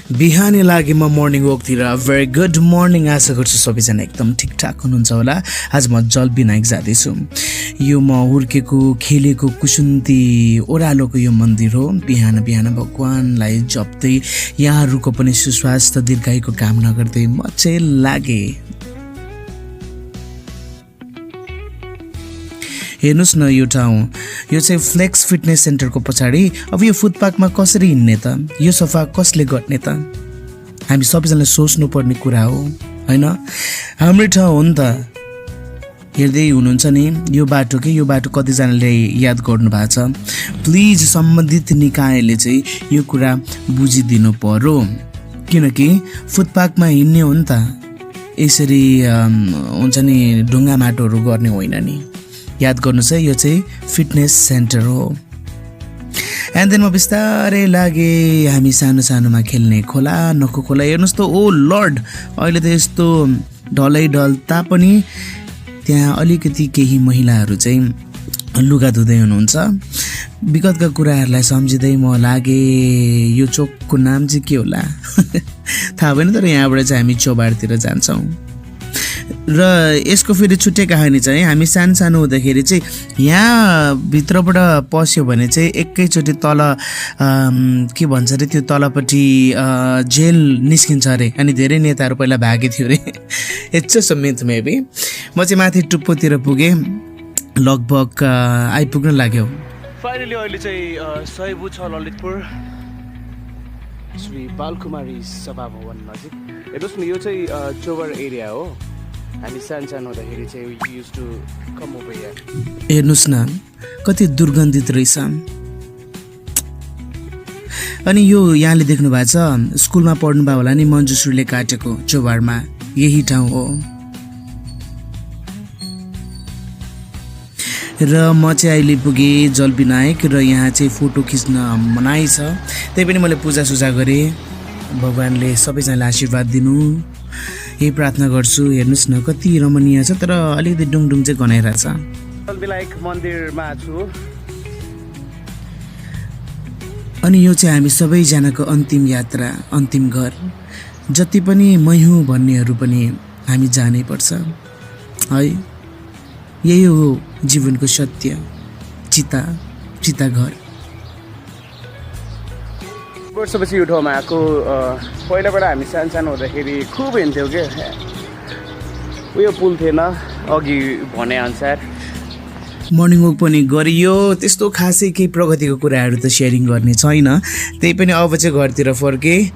बिहानै लागे म मर्निङ वकतिर भेरी गुड मर्निङ आशा गर्छु सबैजना एकदम ठिकठाक हुनुहुन्छ होला। आज म जल विनायक जाँदैछु। यो म हुर्केको खेलेको कुसुन्ती ओह्रालोको यो मन्दिर हो। बिहान बिहान भगवानलाई जप्दै यहाँहरूको पनि सुस्वास्थ्य दीर्घायुको कामना गर्दै म चाहिँ लागे। हेर्नुहोस् न यो ठाउँ, यो चाहिँ फ्लेक्स फिटनेस सेन्टरको पछाडि। अब यो फुटपाथमा कसरी हिँड्ने त, यो सफा कसले गर्ने त, हामी सबैजनाले सोच्नुपर्ने कुरा हो होइन। हाम्रै ठाउँ हो नि त। हेर्दै हुनुहुन्छ नि यो बाटो यो बाटो कतिजनाले याद गर्नु भएको छ। प्लिज सम्बन्धित निकायले चाहिँ यो कुरा बुझिदिनु पर्यो, किनकि फुटपाथमा हिँड्ने हो नि त। यसरी हुन्छ नि ढुङ्गा माटोहरू गर्ने होइन नि। याद गर्नुहोस् है, यो चाहिँ फिटनेस सेन्टर हो। एन्ड देन म बिस्तारै लागे हामी सानो सानोमा खेल्ने खोला नखो खोला। हेर्नुहोस् त, ओ लर्ड, अहिले त यस्तो ढलै ढल तापनि त्यहाँ अलिकति केही महिलाहरू चाहिँ लुगा धुँदै हुनुहुन्छ। विगतका कुराहरूलाई सम्झिँदै म लागे। यो चोकको नाम चाहिँ के होला थाहा भएन, तर यहाँबाट चाहिँ हामी चौबारतिर जान्छौँ। र यसको फेरि छुट्टै कहानी चाहिँ हामी सानो सानो हुँदाखेरि चाहिँ यहाँ भित्रबाट पस्यो भने चाहिँ एकैचोटि तल के भन्छ अरे, त्यो तलपट्टि जेल निस्किन्छ अरे। अनि धेरै नेताहरू पहिला भागे थियो अरे। It's just a myth maybe. म चाहिँ माथि टुप्पोतिर पुगेँ, लगभग आइपुग्न लाग्यो। फाइनली अहिले चाहिँ सयबु छ ललितपुर श्री बालकुमारी सभा भवन नजिक। हेर्नुहोस् न, यो चाहिँ चोबर एरिया हो। हामी सानो सानो हुँदाखेरि चाहिँ use to come over here. हेर्नुहोस् न कति दुर्गन्धित रहेछ। अनि यो यहाँले देख्नु भएको छ, स्कुलमा पढ्नुभयो होला नि, मन्जुश्रीले काटेको चोबारमा यही ठाउँ हो। र म चाहिँ अहिले पुगेँ जल विनायक, र यहाँ चाहिँ फोटो खिच्न मनाइ छ। त्यही पनि मैले पूजासुजा गरेँ। भगवान्ले सबैजनालाई आशीर्वाद दिनु यही प्रार्थना गर्छु। हेर्नुहोस् न कति रमणीय छ, तर अलिकति डुङडुङ चाहिँ गनाइरहेछ। जल विनायक मन्दिरमा छु। अनि यो चाहिँ हामी सबैजनाको अन्तिम यात्रा, अन्तिम घर। जति पनि मै हुँ भन्नेहरू पनि हामी जानै पर्छ है। यही हो जीवनको सत्य, चिता घर। वर्षपछि यो ठाउँमा आएको। पहिलाबाट हामी सानो सानो हुँदाखेरि खुब हिँड्थ्यौँ क्या। उयो पुल थिएन अघि भने अनुसार। मर्निङ वक पनि गरियो। त्यस्तो खासै केही प्रगतिको कुराहरू त सेयरिङ गर्ने छैन। त्यही पनि अब चाहिँ घरतिर फर्केँ।